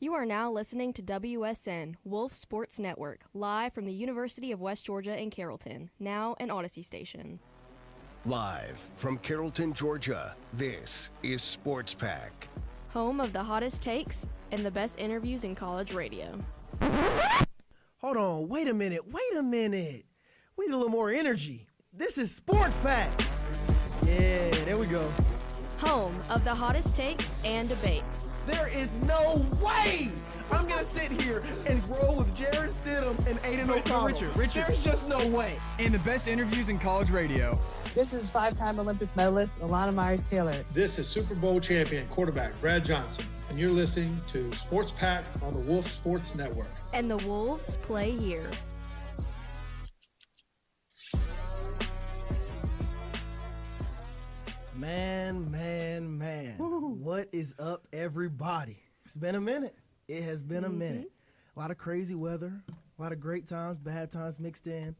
You are now listening to WSN, Wolf Sports Network, live from the University of West Georgia in Carrollton, now an Odyssey station. Live from Carrollton, Georgia, this is Sports Pack. Home of the hottest takes and the best interviews in college radio. Hold on, wait a minute. We need a little more energy. This is Sports Pack. Yeah, there we go. Home of the hottest takes and debates. There is no way I'm going to sit here and roll with Jared Stidham and Aiden O'Connell. Richard. There's just no way. And the best interviews in college radio. This is five-time Olympic medalist Alana Myers-Taylor. This is Super Bowl champion quarterback Brad Johnson, and you're listening to Sports Pack on the Wolf Sports Network. And the Wolves play here. Man. What is up, everybody? It's been a minute. It has been a minute. A lot of crazy weather, a lot of great times, bad times mixed in.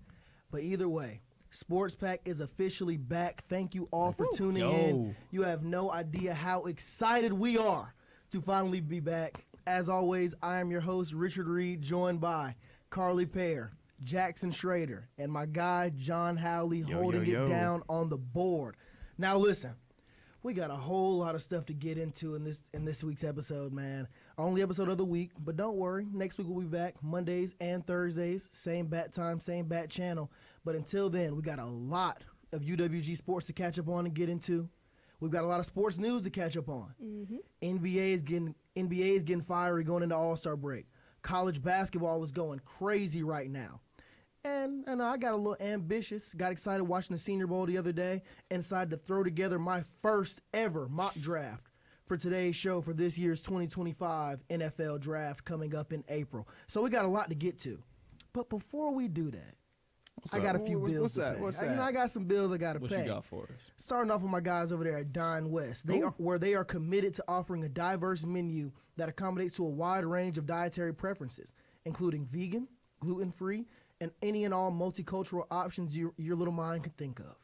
But either way, Sports Pack is officially back. Thank you all for tuning in. You have no idea how excited we are to finally be back. As always, I am your host, Richard Reed, joined by Carly Pear, Jackson Schrader, and my guy, John Howley, holding it down on the board. Now listen, we got a whole lot of stuff to get into in this week's episode, man. Our only episode of the week, but don't worry. Next week we'll be back Mondays and Thursdays, same bat time, same bat channel. But until then, we got a lot of UWG sports to catch up on and get into. We've got a lot of sports news to catch up on. NBA is getting fiery going into All-Star break. College basketball is going crazy right now. And I got a little ambitious, got excited watching the Senior Bowl the other day, and decided to throw together my first ever mock draft for today's show for this year's 2025 NFL Draft coming up in April. So we got a lot to get to. But before we do that, I got a few bills to pay. What's that? I got some bills I got to pay. What you got for us? Starting off with my guys over there at Dine West, where they are committed to offering a diverse menu that accommodates to a wide range of dietary preferences, including vegan, gluten-free, and any and all multicultural options your little mind could think of.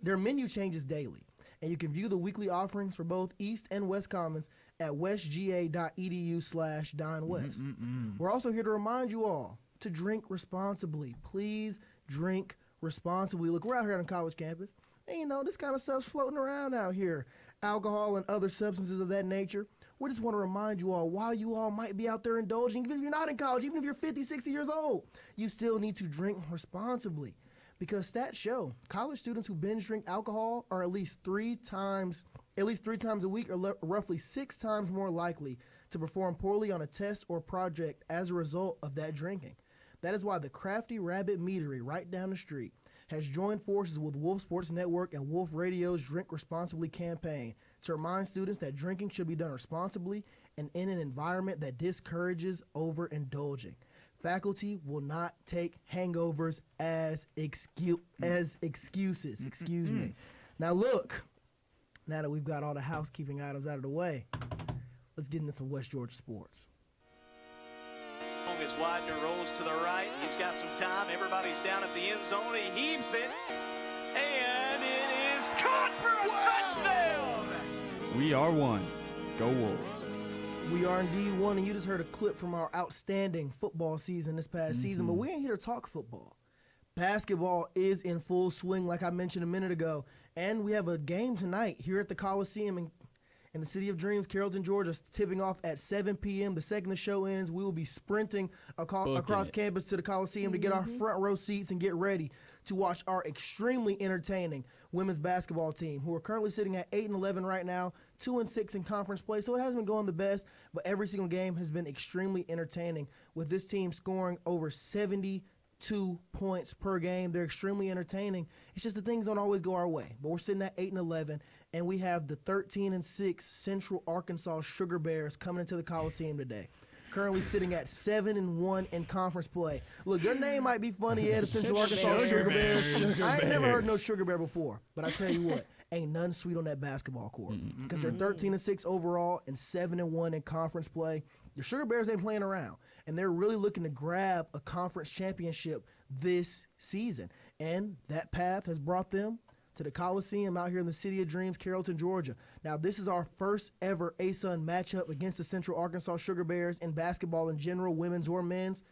Their menu changes daily, and you can view the weekly offerings for both East and West Commons at westga.edu/dinewest. We're also here to remind you all to drink responsibly. Please drink responsibly. Look, we're out here on a college campus, and this kind of stuff's floating around out here. Alcohol and other substances of that nature. We just want to remind you all, while you all might be out there indulging, even if you're not in college, even if you're 50, 60 years old, you still need to drink responsibly. Because stats show college students who binge drink alcohol are at least three times a week, or roughly 6 times more likely to perform poorly on a test or project as a result of that drinking. That is why the Crafty Rabbit Meadery right down the street has joined forces with Wolf Sports Network and Wolf Radio's Drink Responsibly campaign to remind students that drinking should be done responsibly and in an environment that discourages overindulging. Faculty will not take hangovers as excuses. Excuse me. Now look, now that we've got all the housekeeping items out of the way, let's get into some West Georgia sports. As Widener rolls to the right, he's got some time. Everybody's down at the end zone. He heaves it, and it is caught for a touchdown. We are one. Go Wolves. We are indeed one, and you just heard a clip from our outstanding football season this past season, but we ain't here to talk football. Basketball is in full swing, like I mentioned a minute ago, and we have a game tonight here at the Coliseum in the City of Dreams, Carrollton, Georgia, tipping off at 7 p.m. The second the show ends, we will be sprinting across campus to the Coliseum to get our front row seats and get ready to watch our extremely entertaining women's basketball team, who are currently sitting at 8-11 right now, 2-6 in conference play. So it hasn't been going the best, but every single game has been extremely entertaining, with this team scoring over 72 points per game. They're extremely entertaining. It's just the things don't always go our way. But we're sitting at 8-11, and we have the 13-6 Central Arkansas Sugar Bears coming into the Coliseum today. Currently sitting at 7-1 in conference play. Look, their name might be funny, the Central Arkansas Sugar Bears. I ain't never heard no Sugar Bear before, but I tell you what, ain't nothing sweet on that basketball court, because they're 13-6 overall and 7-1 in conference play. The Sugar Bears ain't playing around, and they're really looking to grab a conference championship this season, and that path has brought them to the Coliseum out here in the City of Dreams, Carrollton, Georgia. Now, this is our first ever ASUN matchup against the Central Arkansas Sugar Bears in basketball in general, women's or men's.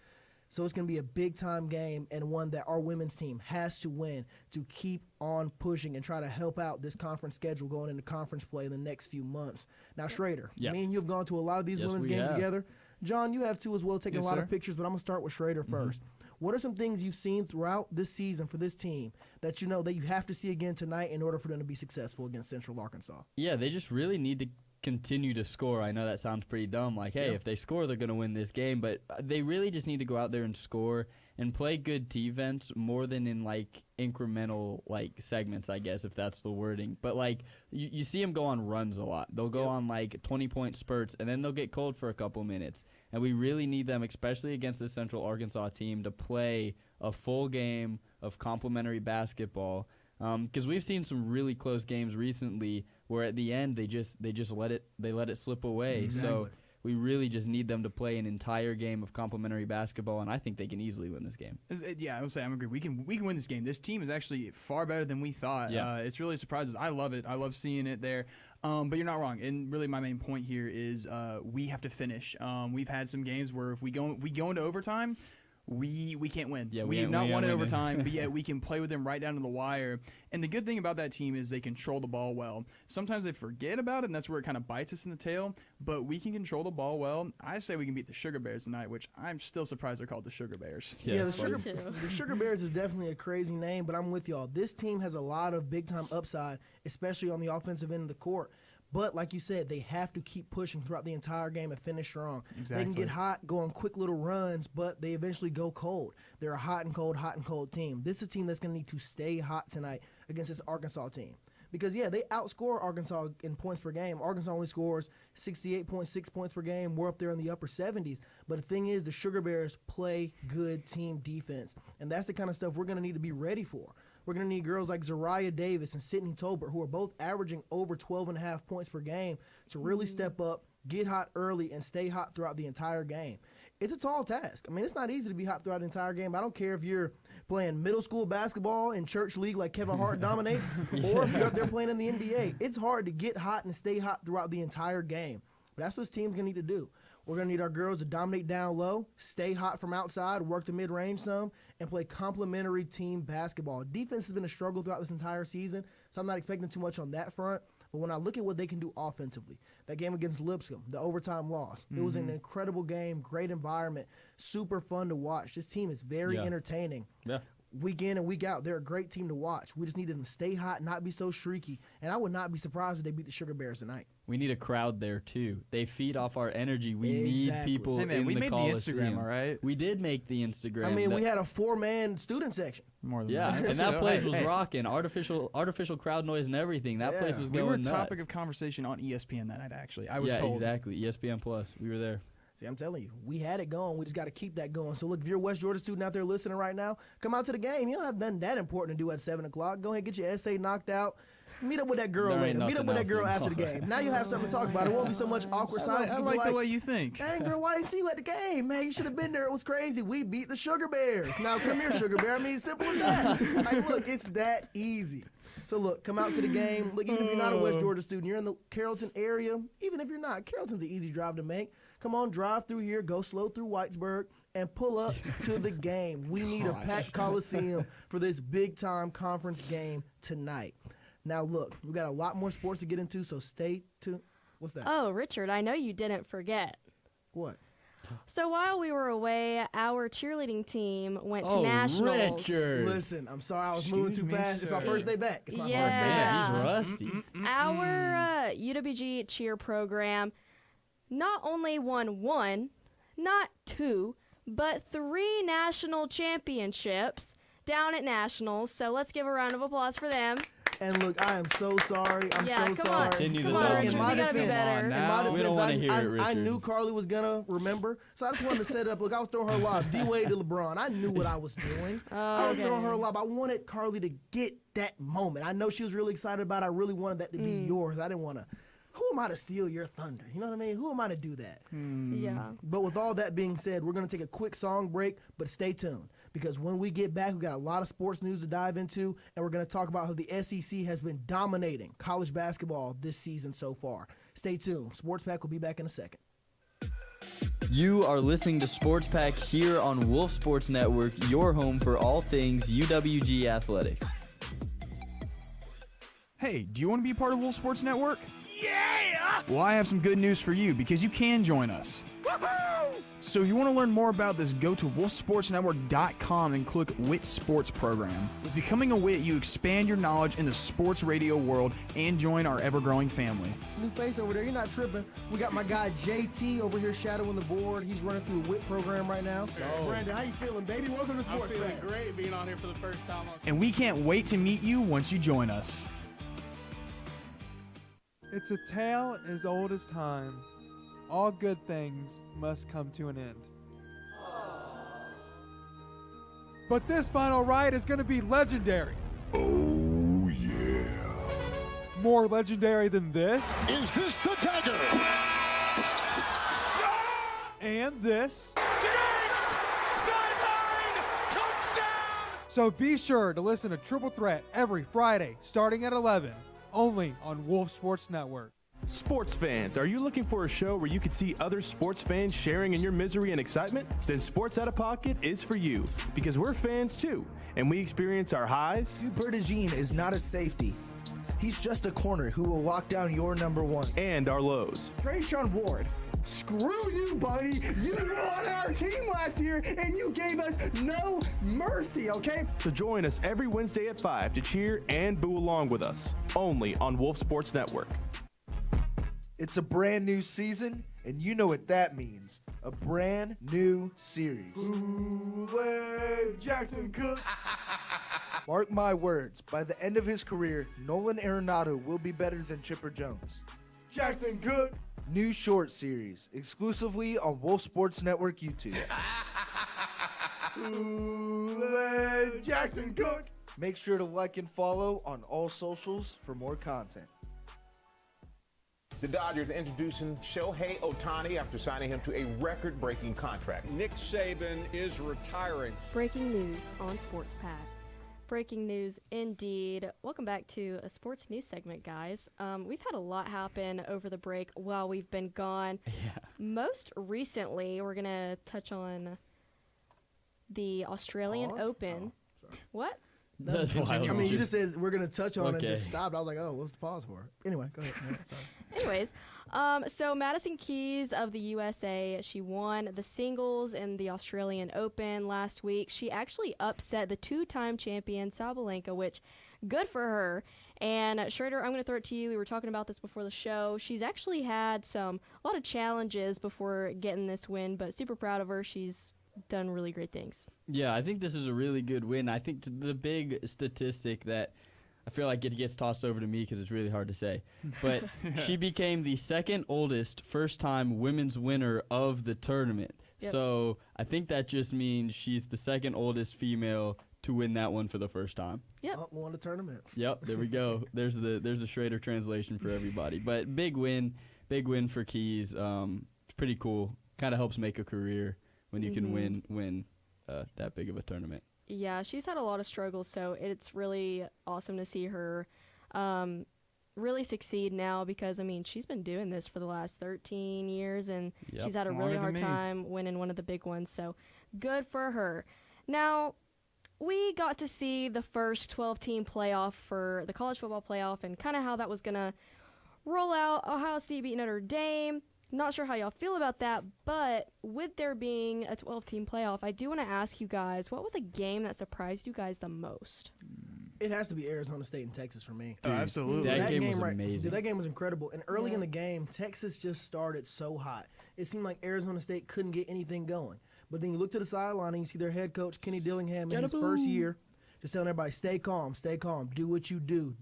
So it's going to be a big-time game and one that our women's team has to win to keep on pushing and try to help out this conference schedule going into conference play in the next few months. Now, Schrader, me and you have gone to a lot of these women's games together. John, you have too as well, taking a lot of pictures, but I'm going to start with Schrader first. What are some things you've seen throughout this season for this team that you know that you have to see again tonight in order for them to be successful against Central Arkansas? Yeah, they just really need to continue to score. I know that sounds pretty dumb, like, hey, if they score, they're going to win this game, but they really just need to go out there and score and play good defense more than in, like, incremental, like, segments, I guess, if that's the wording. But, like, you see them go on runs a lot. They'll go on, like, 20-point spurts, and then they'll get cold for a couple minutes. And we really need them, especially against the Central Arkansas team, to play a full game of complementary basketball. Because we've seen some really close games recently where at the end they just let it slip away. Exactly. So we really just need them to play an entire game of complementary basketball, and I think they can easily win this game. Yeah, I would say I'm agree. We can win this game. This team is actually far better than we thought. Yeah. It's really surprises. I love it. I love seeing it there. But you're not wrong. And really, my main point here is we have to finish. We've had some games where if we go into overtime, we can't win. Yeah, we have not won in overtime, but yet we can play with them right down to the wire. And the good thing about that team is they control the ball well. Sometimes they forget about it, and that's where it kind of bites us in the tail. But we can control the ball well. I say we can beat the Sugar Bears tonight, which I'm still surprised they're called the Sugar Bears. Yeah, the Sugar Bears is definitely a crazy name, but I'm with y'all. This team has a lot of big-time upside, especially on the offensive end of the court. But like you said, they have to keep pushing throughout the entire game and finish strong. Exactly. They can get hot, go on quick little runs, but they eventually go cold. They're a hot and cold team. This is a team that's going to need to stay hot tonight against this Arkansas team. Because, yeah, they outscore Arkansas in points per game. Arkansas only scores 68.6 points per game. We're up there in the upper 70s. But the thing is, the Sugar Bears play good team defense. And that's the kind of stuff we're going to need to be ready for. We're going to need girls like Zariah Davis and Sydney Tolbert, who are both averaging over 12.5 points per game, to really step up, get hot early, and stay hot throughout the entire game. It's a tall task. I mean, it's not easy to be hot throughout the entire game. I don't care if you're playing middle school basketball in church league like Kevin Hart dominates, or if you're up there playing in the NBA. It's hard to get hot and stay hot throughout the entire game. But that's what this team's going to need to do. We're going to need our girls to dominate down low, stay hot from outside, work the mid-range some, and play complementary team basketball. Defense has been a struggle throughout this entire season, so I'm not expecting too much on that front. But when I look at what they can do offensively, that game against Lipscomb, the overtime loss, it was an incredible game, great environment, super fun to watch. This team is very entertaining. Yeah. Week in and week out, they're a great team to watch. We just need them to stay hot, not be so streaky, and I would not be surprised if they beat the Sugar Bears tonight. We need a crowd there, too. They feed off our energy. We need people in the Coliseum. We made the Instagram, all right? We did make the Instagram. I mean, we had a 4-man student section. More than Yeah, that. and that place was rocking. Artificial crowd noise and everything. That place was We going were nuts. topic of conversation on ESPN that night, actually. I was told. Yeah, exactly. ESPN Plus. We were there. See, I'm telling you, we had it going. We just got to keep that going. So, look, if you're a West Georgia student out there listening right now, come out to the game. You don't have nothing that important to do at 7 o'clock. Go ahead and get your essay knocked out. Meet up with that girl later. Meet up with that girl after the game. Now you have something to talk about. It won't be so much awkward silence. I like the way you think. Dang, girl, why didn't see you at the game? Man, you should have been there. It was crazy. We beat the Sugar Bears. Now, come here, Sugar Bear. I mean, simple as that. Like, look, it's that easy. So, look, come out to the game. Look, even if you're not a West Georgia student, you're in the Carrollton area. Even if you're not, Carrollton's an easy drive to make. Come on, drive through here, go slow through Whitesburg, and pull up to the game. We need a packed Coliseum for this big-time conference game tonight. Now, look, we got a lot more sports to get into, so stay tuned. What's that? Oh, Richard, I know you didn't forget. What? So while we were away, our cheerleading team went to nationals. Richard. Listen, I'm sorry I was moving too fast. It's our first day back. It's my first day Yeah. back. He's rusty. Our UWG cheer program not only won one, not two, but 3 national championships down at nationals. So let's give a round of applause for them. And look, I am so sorry. I'm Yeah, so come on. sorry. Continue Come the on, love. Richard. In We my gotta be defense- better. In my We don't defense, want to hear it, I Richard. knew Carly was going to remember, so I just wanted to set it up. Look, I was throwing her lob, D-Wade to LeBron. I knew what I was doing. I was throwing her a lob. I wanted Carly to get that moment. I know she was really excited about it. I really wanted that to be yours. I didn't want to who am I to steal your thunder? You know what I mean? Who am I to do that? Yeah. But with all that being said, we're going to take a quick song break, but stay tuned because when we get back, we got a lot of sports news to dive into, and we're going to talk about how the SEC has been dominating college basketball this season so far. Stay tuned. Sports Pack will be back in a second. You are listening to Sports Pack here on Wolf Sports Network, your home for all things UWG athletics. Hey, do you want to be part of Wolf Sports Network? Yeah! Well, I have some good news for you because you can join us. Woohoo! So if you want to learn more about this, go to wolfsportsnetwork.com and click WIT Sports Program. With becoming a WIT, you expand your knowledge in the sports radio world and join our ever-growing family. New face over there, you're not tripping. We got my guy JT over here shadowing the board. He's running through a WIT program right now. Brandon, how you feeling, baby? Welcome to Sports I'm feeling Pack. great being on here for the first time. And we can't wait to meet you once you join us. It's a tale as old as time. All good things must come to an end. But this final ride is going to be legendary. Oh, yeah. More legendary than this. Is this the dagger? And this. Diggs! Sideline! Touchdown! So be sure to listen to Triple Threat every Friday starting at 11, only on Wolf Sports Network. Sports fans, are you looking for a show where you can see other sports fans sharing in your misery and excitement? Then Sports Out of Pocket is for you, because we're fans too, and we experience our highs. Bertigine is not a safety. He's just a corner who will lock down your number one. And our lows. Trayshawn Ward, screw you, buddy. You were on our team last year, and you gave us no mercy, okay? So join us every Wednesday at 5 to cheer and boo along with us, only on Wolf Sports Network. It's a brand new season, and you know what that means. A brand new series. Kool-Aid Jackson Cook. Mark my words, by the end of his career, Nolan Arenado will be better than Chipper Jones. Jackson Cook. New short series, exclusively on Wolf Sports Network YouTube. Kool-Aid Jackson Cook. Make sure to like and follow on all socials for more content. The Dodgers introducing Shohei Ohtani after signing him to a record-breaking contract. Nick Saban is retiring. Breaking news on Sports Pack. Breaking news indeed. Welcome back to a sports news segment, guys. We've had a lot happen over the break while we've been gone. Yeah. Most recently, we're going to touch on the Australian Open. What? That's I wild. mean, you just said we're going to touch on it and Okay. just stopped. I was like, oh, what's the pause for? Anyway, go ahead. Sorry. Anyways, so Madison Keys of the USA, she won the singles in the Australian Open last week. She actually upset the two-time champion Sabalenka, which good for her. And Schrader, I'm going to throw it to you. We were talking about this before the show. She's actually had a lot of challenges before getting this win, but super proud of her. She's done really great things. Yeah, I think this is a really good win. I think the big statistic that I feel like it gets tossed over to me because it's really hard to say, but she became the second oldest first-time women's winner of the tournament. Yep. So I think that just means she's the second oldest female to win that one for the first time. Yep. Won the tournament. Yep, there we go. There's a Schrader translation for everybody. But big win for Keys. It's pretty cool. Kind of helps make a career when you can win that big of a tournament. Yeah, she's had a lot of struggles, so it's really awesome to see her really succeed now because, I mean, she's been doing this for the last 13 years, and she's had a really hard time winning one of the big ones, so good for her. Now, we got to see the first 12-team playoff for the college football playoff and kind of how that was going to roll out. Ohio State beat Notre Dame. Not sure how y'all feel about that, but with there being a 12-team playoff, I do want to ask you guys, what was a game that surprised you guys the most? It has to be Arizona State and Texas for me. Oh, absolutely. That game was amazing. Dude, that game was incredible. And early in the game, Texas just started so hot. It seemed like Arizona State couldn't get anything going. But then you look to the sideline and you see their head coach, Kenny Dillingham, in his first year, just telling everybody, stay calm, do what you do.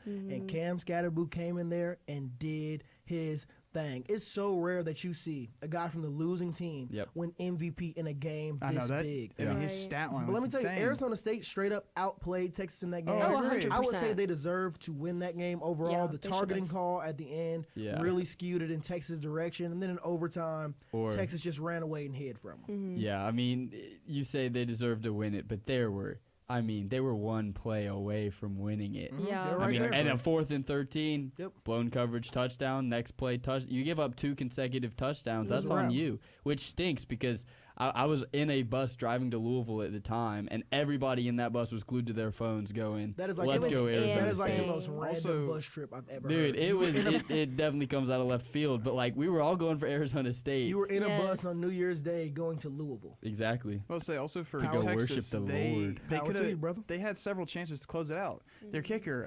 And Cam Scatterboo came in there and did his thing. It's so rare that you see a guy from the losing team win MVP in a game this big. I mean, his stat line But was let me tell you, insane. Arizona State straight up outplayed Texas in that game. Oh, 100%. I would say they deserved to win that game overall. Yeah, the they targeting should've. call at the end really skewed it in Texas' direction. And then in overtime, Texas just ran away and hid from them. Yeah, I mean, you say they deserve to win it, but they were one play away from winning it. Yeah. They're I right mean, there. and a 4th and 13, Yep. blown coverage touchdown, next play you give up 2 consecutive touchdowns. It was That's a on wrap. you, which stinks because I was in a bus driving to Louisville at the time, and everybody in that bus was glued to their phones going, That is like let's go Arizona That is like the State. most random Also- bus trip I've ever Dude, heard. it definitely comes out of left field, but like we were all going for Arizona State. You were in a Yes. bus on New Year's Day going to Louisville. Exactly. I'll say also for To go worship Texas, the they Lord. they Power could to you, brother. they had several chances to close it out. Their kicker,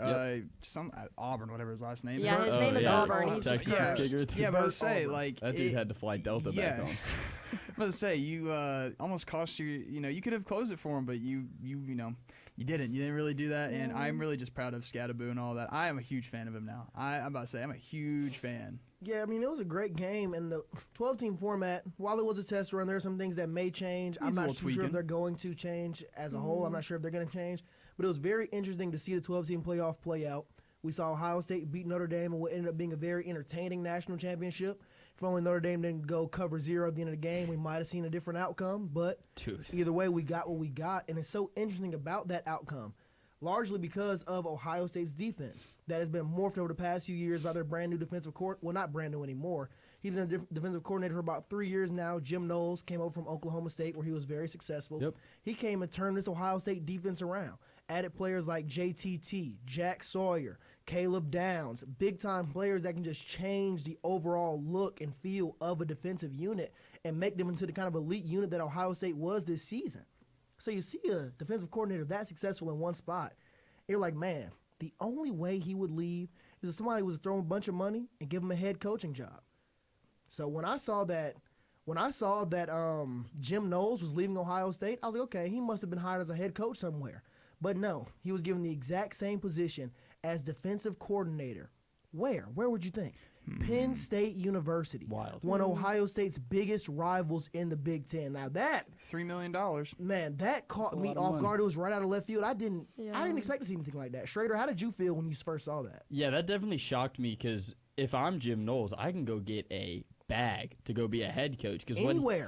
Auburn, whatever his last name Yeah, is. his name is yeah. Auburn. He's just Texas cursed. kicker. Yeah, but I would say like That dude had to fly Delta back home. I'm about to say you almost cost you. You could have closed it for him, but you didn't. You didn't really do that, and I'm really just proud of Scattaboo and all that. I am a huge fan of him now. I'm about to say I'm a huge fan. Yeah, I mean, it was a great game, and the 12-team format, while it was a test run, there are some things that may change. I'm Needs a not little too sure if tweaking. they're going to change as a whole. I'm not sure if they're going to change, but it was very interesting to see the 12-team playoff play out. We saw Ohio State beat Notre Dame in what ended up being a very entertaining national championship. If only Notre Dame didn't go cover 0 at the end of the game, we might have seen a different outcome, but Dude. either way, we got what we got, and it's so interesting about that outcome. Largely because of Ohio State's defense that has been morphed over the past few years by their brand new defensive coordinator. Well, not brand new anymore. He's been a defensive coordinator for about 3 years now. Jim Knowles came over from Oklahoma State where he was very successful. Yep. He came and turned this Ohio State defense around. Added players like JTT, Jack Sawyer, Caleb Downs, big-time players that can just change the overall look and feel of a defensive unit and make them into the kind of elite unit that Ohio State was this season. So you see a defensive coordinator that successful in one spot, you're like, man, the only way he would leave is if somebody was throwing a bunch of money and give him a head coaching job. So when I saw that Jim Knowles was leaving Ohio State, I was like, okay, he must have been hired as a head coach somewhere. But no, he was given the exact same position as defensive coordinator. Where? Where would you think? Penn State University. Wild. One of Ohio State's biggest rivals in the Big Ten. Now that $3 million. Man, that caught me off guard. It was right out of left field. I didn't expect to see anything like that. Schrader, how did you feel when you first saw that? Yeah, that definitely shocked me because if I'm Jim Knowles, I can go get a bag to go be a head coach. Because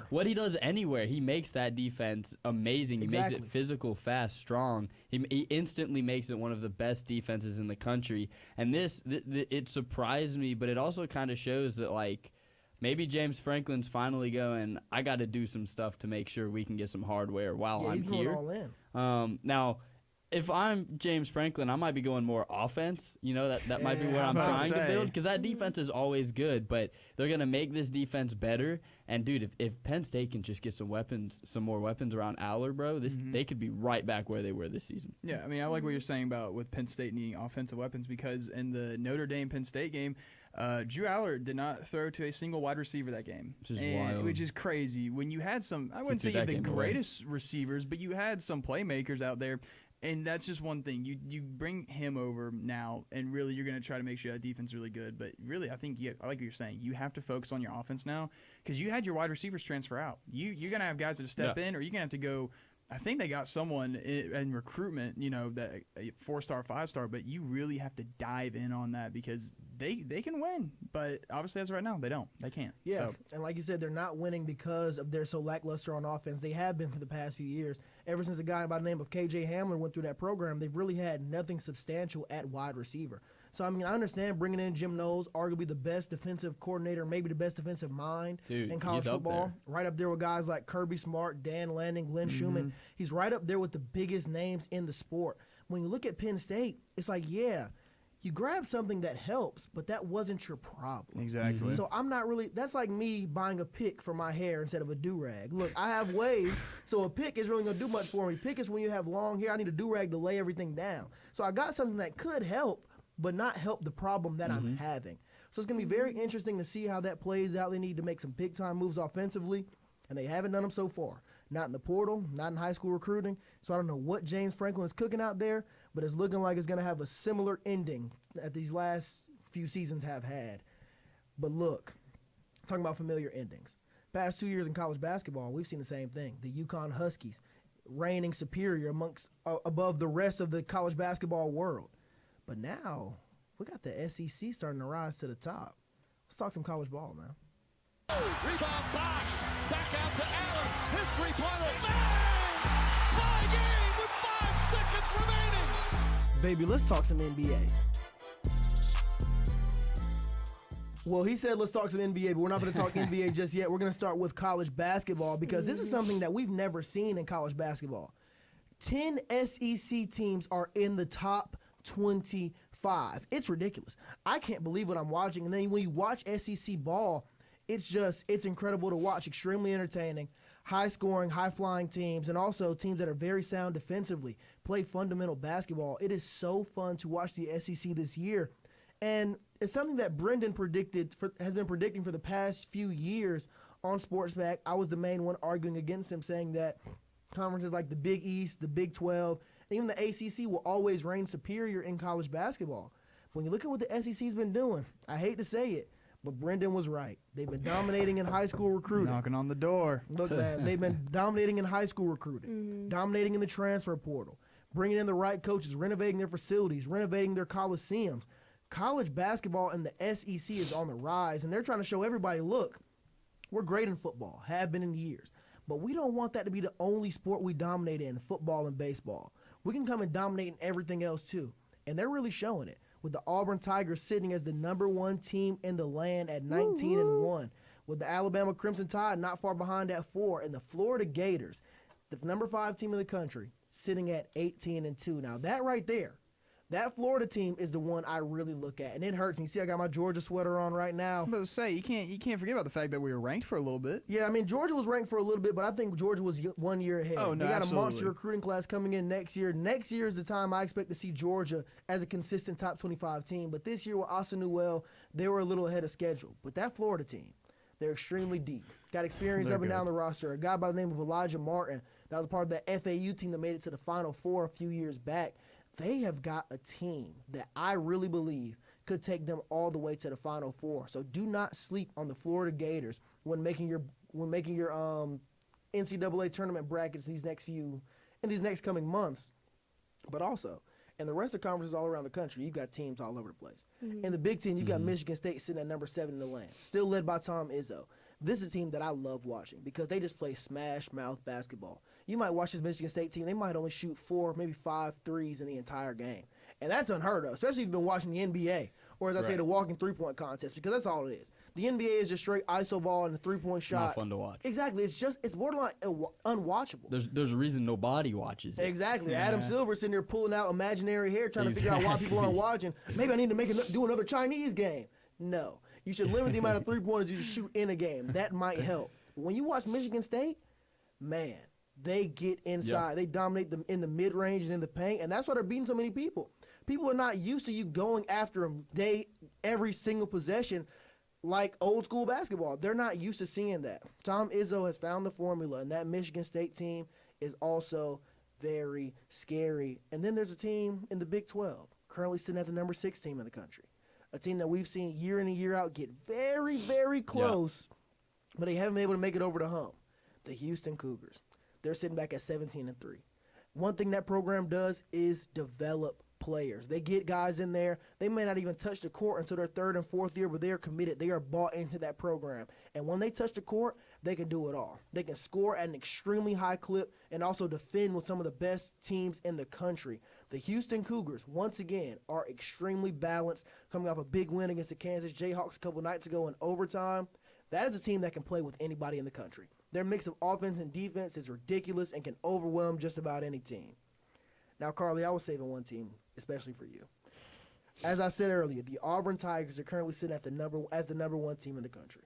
what he does anywhere, he makes that defense amazing. He makes it physical, fast, strong. He instantly makes it one of the best defenses in the country. And it surprised me, but it also kind of shows that, like, maybe James Franklin's finally going, I got to do some stuff to make sure we can get some hardware while I'm he's going here. all in. Now, if I'm James Franklin, I might be going more offense. That might be what I'm trying to build because that defense is always good, but they're going to make this defense better. And, dude, if Penn State can just get some more weapons around Aller, bro, they could be right back where they were this season. Yeah, I mean, I like what you're saying about with Penn State needing offensive weapons because in the Notre Dame-Penn State game, Drew Aller did not throw to a single wide receiver that game, which is crazy. When you had some, I wouldn't say you had the greatest receivers, but you had some playmakers out there. And that's just one thing. You bring him over now, and really you're going to try to make sure that defense is really good. But really, I think I like what you're saying. You have to focus on your offense now because you had your wide receivers transfer out. You're going to have guys that step in, or you're going to have to go. I think they got someone in recruitment, that 4-star, 5-star, but you really have to dive in on that because they can win. But obviously, as of right now, they don't. They can't. Yeah, and like you said, they're not winning because of they're so lackluster on offense. They have been for the past few years. Ever since a guy by the name of KJ Hamler went through that program, they've really had nothing substantial at wide receiver. So, I mean, I understand bringing in Jim Knowles, arguably the best defensive coordinator, maybe the best defensive mind in college football. Right up there with guys like Kirby Smart, Dan Lanning, Glenn Schumann. He's right up there with the biggest names in the sport. When you look at Penn State, it's like, yeah, you grab something that helps, but that wasn't your problem. Exactly. So I'm not really, that's like me buying a pick for my hair instead of a do-rag. Look, I have waves, so a pick is really going to do much for me. Pick is when you have long hair. I need a do-rag to lay everything down. So I got something that could help, but not help the problem that I'm having. So it's going to be very interesting to see how that plays out. They need to make some big-time moves offensively, and they haven't done them so far. Not in the portal, not in high school recruiting. So I don't know what James Franklin is cooking out there, but it's looking like it's going to have a similar ending that these last few seasons have had. But look, talking about familiar endings. Past 2 years in college basketball, we've seen the same thing. The UConn Huskies reigning superior above the rest of the college basketball world. But now we got the SEC starting to rise to the top. Let's talk some college ball, man. Rebound Bosch. Back out to Allen. His three-pointer. Bang! Tie game with 5 seconds remaining. Baby, let's talk some NBA. Well, he said let's talk some NBA, but we're not going to talk NBA just yet. We're going to start with college basketball because this is something that we've never seen in college basketball. 10 SEC teams are in the top 25. It's ridiculous. I can't believe what I'm watching. And then when you watch SEC ball, it's incredible to watch. Extremely entertaining, high-scoring, high-flying teams, and also teams that are very sound defensively, play fundamental basketball. It is so fun to watch the SEC this year. And it's something that Brendan has been predicting for the past few years on SportsBack. I was the main one arguing against him, saying that conferences like the Big East, the Big 12, and even the ACC will always reign superior in college basketball. When you look at what the SEC's been doing, I hate to say it, but Brendan was right. They've been dominating in high school recruiting. Knocking on the door. Look, man, they've been dominating in high school recruiting, dominating in the transfer portal, bringing in the right coaches, renovating their facilities, renovating their coliseums. College basketball in the SEC is on the rise, and they're trying to show everybody, look, we're great in football, have been in years, but we don't want that to be the only sport we dominate in, football and baseball. We can come and dominate in everything else too, and they're really showing it, with the Auburn Tigers sitting as the #1 team in the land at 19-1, with the Alabama Crimson Tide not far behind at 4, and the Florida Gators, the #5 team in the country, sitting at 18-2. Now that right there, that Florida team is the one I really look at, and it hurts me. See, I got my Georgia sweater on right now. I'm about to say, you can't forget about the fact that we were ranked for a little bit. Yeah, I mean, Georgia was ranked for a little bit, but I think Georgia was 1 year ahead. Oh, no, they got absolutely. a monster recruiting class coming in next year. Next year is the time I expect to see Georgia as a consistent top 25 team. But this year with Asa Newell, they were a little ahead of schedule. But that Florida team, they're extremely deep. Got experience up and down the roster. A guy by the name of Elijah Martin, that was part of that FAU team that made it to the Final Four a few years back. They have got a team that I really believe could take them all the way to the Final Four. So do not sleep on the Florida Gators when making your NCAA tournament brackets these next coming months. But also, in the rest of the conferences all around the country, you've got teams all over the place. In the Big Ten, you got Michigan State sitting at #7 in the land, still led by Tom Izzo. This is a team that I love watching because they just play smash-mouth basketball. You might watch this Michigan State team. They might only shoot 4, maybe 5 threes in the entire game. And that's unheard of, especially if you've been watching the NBA, or as I say, the walking three-point contest, because that's all it is. The NBA is just straight iso ball and a three-point shot. Not fun to watch. Exactly. It's borderline unwatchable. There's a reason nobody watches it. Exactly. Yeah. Adam Silver sitting there pulling out imaginary hair trying to figure out why people aren't watching. Maybe I need to do another Chinese game. No. You should limit the amount of three-pointers you shoot in a game. That might help. When you watch Michigan State, man, they get inside. Yep. They dominate them in the mid-range and in the paint, and that's why they're beating so many people. People are not used to you going after them every single possession like old school basketball. They're not used to seeing that. Tom Izzo has found the formula, and that Michigan State team is also very scary. And then there's a team in the Big 12, currently sitting at the #6 team in the country. A team that we've seen year in and year out get very, very close, but they haven't been able to make it over the hump. The Houston Cougars. They're sitting back at 17-3. One thing that program does is develop players. They get guys in there. They may not even touch the court until their 3rd and 4th year, but they are committed. They are bought into that program. And when they touch the court, they can do it all. They can score at an extremely high clip and also defend with some of the best teams in the country. The Houston Cougars, once again, are extremely balanced, coming off a big win against the Kansas Jayhawks a couple nights ago in overtime. That is a team that can play with anybody in the country. Their mix of offense and defense is ridiculous and can overwhelm just about any team. Now, Carly, I was saving one team, especially for you. As I said earlier, the Auburn Tigers are currently sitting at the #1 team in the country.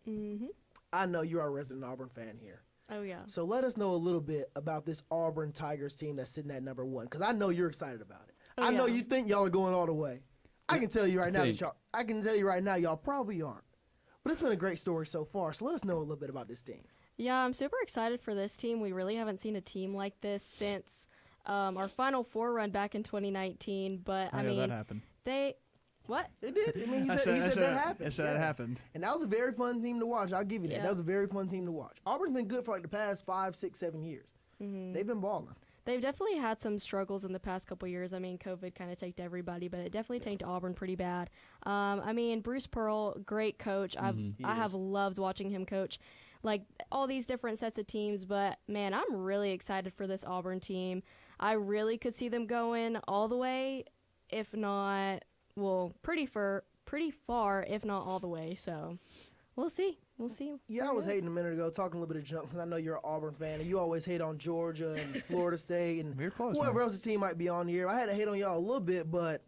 I know you're our resident Auburn fan here. Oh, yeah. So let us know a little bit about this Auburn Tigers team that's sitting at #1, because I know you're excited about it. I know you think y'all are going all the way. I can tell you right now y'all probably aren't. But it's been a great story so far, so let us know a little bit about this team. Yeah, I'm super excited for this team. We really haven't seen a team like this since our Final Four run back in 2019. But I mean, that happened. What? It did. I mean, he said that happened. It said that happened. And that was a very fun team to watch. I'll give you that. Yeah. That was a very fun team to watch. Auburn's been good for like the past 5, 6, 7 years. They've been balling. They've definitely had some struggles in the past couple years. I mean, COVID kind of tanked everybody, but it definitely tanked Auburn pretty bad. I mean, Bruce Pearl, great coach. I have loved watching him coach, like all these different sets of teams. But man, I'm really excited for this Auburn team. I really could see them going all the way, if not, well, pretty far, if not all the way. So we'll see. We'll see. Yeah, I was hating a minute ago, talking a little bit of junk, because I know you're an Auburn fan, and you always hate on Georgia and Florida State and whoever else's team might be on here. I had to hate on y'all a little bit, but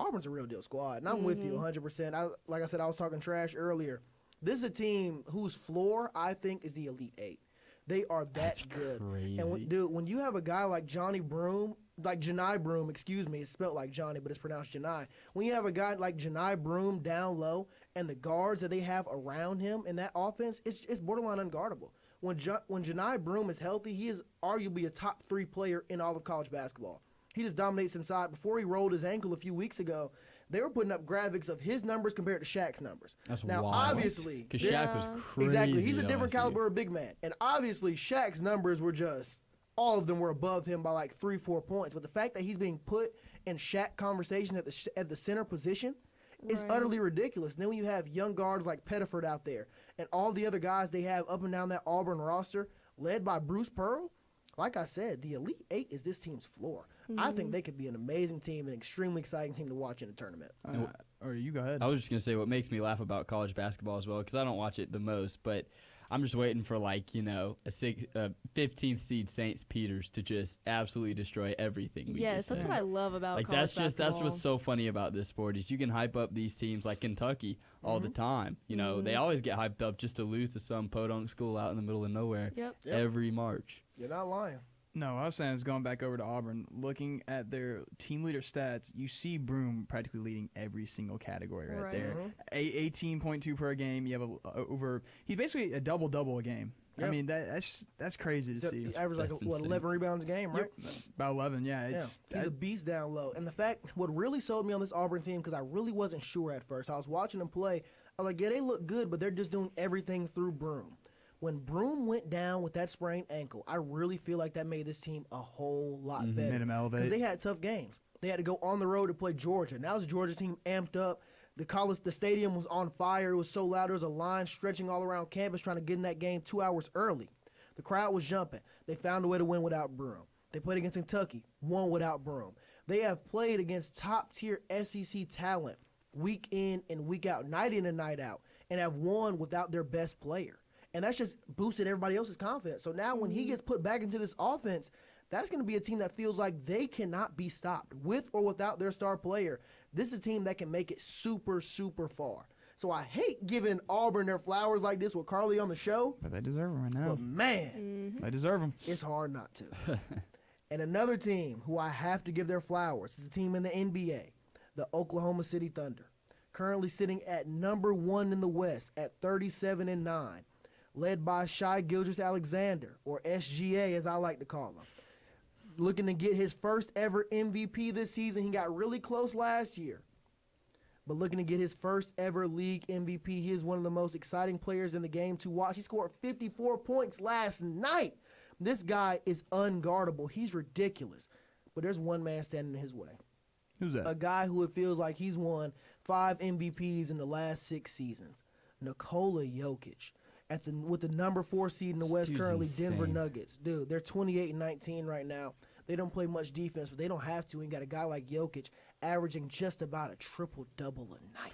Auburn's a real deal squad, and I'm with you 100%. Like I said, I was talking trash earlier. This is a team whose floor, I think, is the Elite Eight. They are that good. Crazy. And when you have a guy like Johnny Broom, like Janai Broom, excuse me, it's spelled like Johnny, but it's pronounced Janai. When you have a guy like Janai Broom down low and the guards that they have around him in that offense, it's borderline unguardable. When Janai Broom is healthy, he is arguably a top 3 player in all of college basketball. He just dominates inside. Before he rolled his ankle a few weeks ago, they were putting up graphics of his numbers compared to Shaq's numbers. That's now, wild. Obviously, because Shaq was crazy. Exactly, he's a different LSU. caliber of big man, and obviously Shaq's numbers were just all of them were above him by like 3-4 points. But the fact that he's being put in Shaq conversation at the center position is utterly ridiculous. And then when you have young guards like Pettiford out there and all the other guys they have up and down that Auburn roster, led by Bruce Pearl, like I said, the Elite Eight is this team's floor. I think they could be an amazing team, an extremely exciting team to watch in the tournament. Or you go ahead. I was just gonna say what makes me laugh about college basketball as well, because I don't watch it the most, but I'm just waiting for a 15th seed St. Peter's to just absolutely destroy everything. Yes, that's what I love about college that's basketball. what's so funny about this sport is you can hype up these teams like Kentucky all the time. You know, they always get hyped up just to lose to some podunk school out in the middle of nowhere every March. You're not lying. No, I was saying is going back over to Auburn, looking at their team leader stats, you see Broom practically leading every single category right there. 18.2 per game. You have he's basically a double a game. Yep. I mean that's crazy to see. He averaged 11 rebounds a game, right? Yep. About 11, yeah. He's a beast down low. And the fact, what really sold me on this Auburn team, because I really wasn't sure at first. I was watching them play. I was like, yeah, they look good, but they're just doing everything through Broom. When Broom went down with that sprained ankle, I really feel like that made this team a whole lot better. Made him elevate. Because they had tough games. They had to go on the road to play Georgia. Now this Georgia team amped up. The stadium was on fire. It was so loud. There was a line stretching all around campus trying to get in that game 2 hours early. The crowd was jumping. They found a way to win without Broom. They played against Kentucky, won without Broom. They have played against top-tier SEC talent week in and week out, night in and night out, and have won without their best player. And that's just boosted everybody else's confidence. So now when he gets put back into this offense, that's going to be a team that feels like they cannot be stopped with or without their star player. This is a team that can make it super, super far. So I hate giving Auburn their flowers like this with Carly on the show. But they deserve them right now. But man, they deserve them. It's hard not to. And another team who I have to give their flowers is a team in the NBA, the Oklahoma City Thunder, currently sitting at number 1 in the West at 37-9. Led by Shai Gilgeous-Alexander, or SGA as I like to call him. Looking to get his first ever MVP this season. He got really close last year. But looking to get his first ever league MVP. He is one of the most exciting players in the game to watch. He scored 54 points last night. This guy is unguardable. He's ridiculous. But there's one man standing in his way. Who's that? A guy who it feels like he's won 5 MVPs in the last 6 seasons. Nikola Jokic. With the number 4 seed in the West, currently Denver Nuggets. Dude, they're 28-19 right now. They don't play much defense, but they don't have to. And you got a guy like Jokic averaging just about a triple-double a night.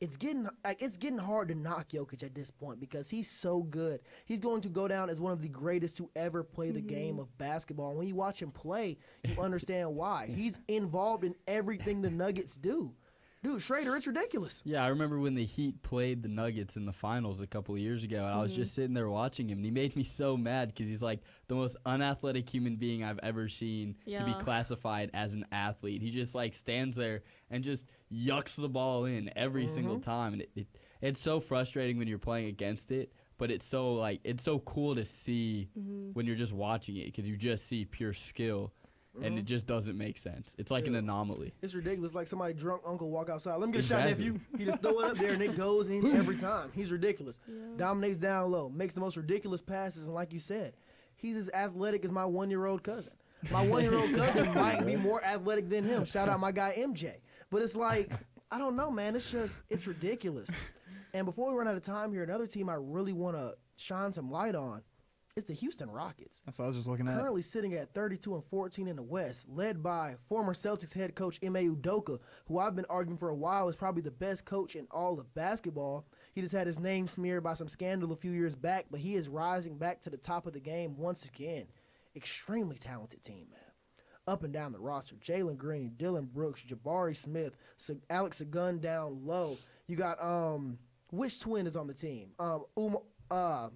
It's getting hard to knock Jokic at this point because he's so good. He's going to go down as one of the greatest to ever play the game of basketball. And when you watch him play, you understand why. He's involved in everything the Nuggets do. Dude, Schrader, it's ridiculous. Yeah, I remember when the Heat played the Nuggets in the finals a couple of years ago, and I was just sitting there watching him, and he made me so mad because he's like the most unathletic human being I've ever seen to be classified as an athlete. He just like stands there and just yucks the ball in every single time, and it's so frustrating when you're playing against it, but it's so cool to see when you're just watching it because you just see pure skill. and it just doesn't make sense. It's like an anomaly. It's ridiculous. Like somebody drunk uncle walk outside. Let me get a shot, Exactly. nephew. He just throw it up there and it goes in every time. He's ridiculous. Dominates down low. Makes the most ridiculous passes. And like you said, he's as athletic as my 1-year-old cousin. My 1-year-old cousin might be more athletic than him. Shout out my guy MJ. But it's like, I don't know, man. It's ridiculous. And before we run out of time here, another team I really want to shine some light on is the Houston Rockets. That's what I was just looking at. Currently sitting at 32-14 in the West, led by former Celtics head coach Ime Udoka, who I've been arguing for a while is probably the best coach in all of basketball. He just had his name smeared by some scandal a few years back, but he is rising back to the top of the game once again. Extremely talented team, man. Up and down the roster, Jalen Green, Dylan Brooks, Jabari Smith, Alex Sagun down low. You got which twin is on the team?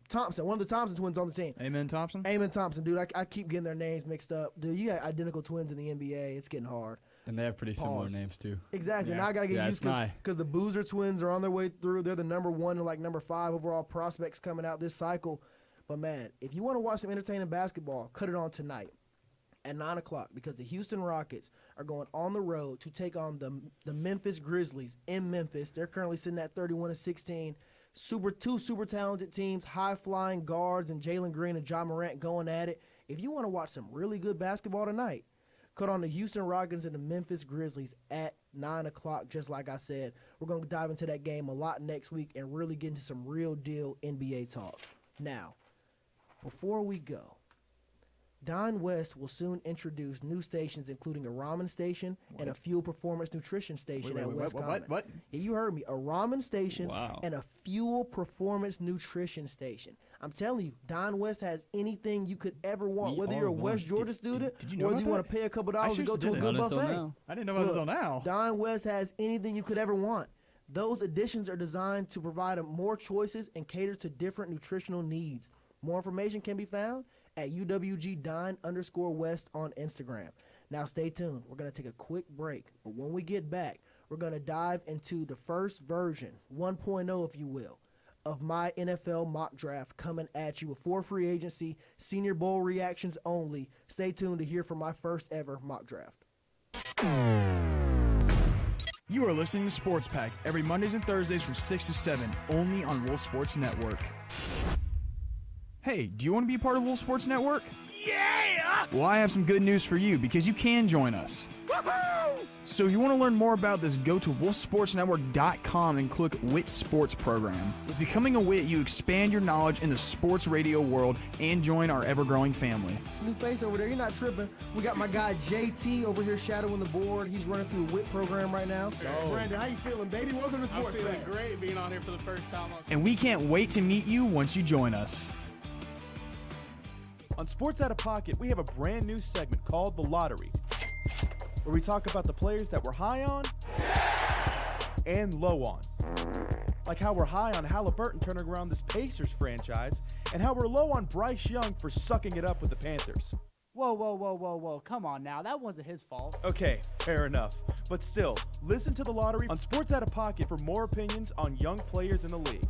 Thompson, one of the Thompson twins on the team. Amen Thompson? Amen Thompson, dude. I keep getting their names mixed up. Dude, you got identical twins in the NBA. It's getting hard. And they have pretty similar names, too. Exactly. Now I got to get used because the Boozer twins are on their way through. They're the number 1 and number 5 overall prospects coming out this cycle. But, man, if you want to watch some entertaining basketball, cut it on tonight at 9 o'clock because the Houston Rockets are going on the road to take on the Memphis Grizzlies in Memphis. They're currently sitting at 31-16. Two super talented teams, high-flying guards, and Jalen Green and John Morant going at it. If you want to watch some really good basketball tonight, cut on the Houston Rockets and the Memphis Grizzlies at 9 o'clock, just like I said. We're going to dive into that game a lot next week and really get into some real deal NBA talk. Now, before we go, Don West will soon introduce new stations, including a ramen station and a fuel performance nutrition station at West Commons. What? Yeah, you heard me. A ramen station and a fuel performance nutrition station. I'm telling you, Don West has anything you could ever want. Whether you're a West Georgia student, did you know whether about you want that? to pay a couple dollars to go to a good buffet. I didn't know about it until now. Don West has anything you could ever want. Those additions are designed to provide more choices and cater to different nutritional needs. More information can be found at UWG_West on Instagram. Now stay tuned. We're going to take a quick break. But when we get back, we're going to dive into the first version, 1.0 if you will, of my NFL mock draft coming at you before free agency, Senior Bowl reactions only. Stay tuned to hear from my first ever mock draft. You are listening to Sports Pack every Mondays and Thursdays from 6 to 7, only on Wolf Sports Network. Hey, do you want to be a part of Wolf Sports Network? Yeah! Well, I have some good news for you because you can join us. Woohoo! So if you want to learn more about this, go to wolfsportsnetwork.com and click WIT Sports Program. With becoming a WIT, you expand your knowledge in the sports radio world and join our ever-growing family. New face over there, you're not tripping. We got my guy JT over here shadowing the board. He's running through the WIT program right now. Oh. Brandon, how you feeling, baby? Welcome to Sports I'm feeling Pack. great being on here for the first time. And we can't wait to meet you once you join us. On Sports Out of Pocket, we have a brand new segment called The Lottery, where we talk about the players that we're high on and low on. Like how we're high on Halliburton turning around this Pacers franchise, and how we're low on Bryce Young for sucking it up with the Panthers. Whoa. Come on now. That wasn't his fault. Okay, fair enough. But still, listen to The Lottery on Sports Out of Pocket for more opinions on young players in the league.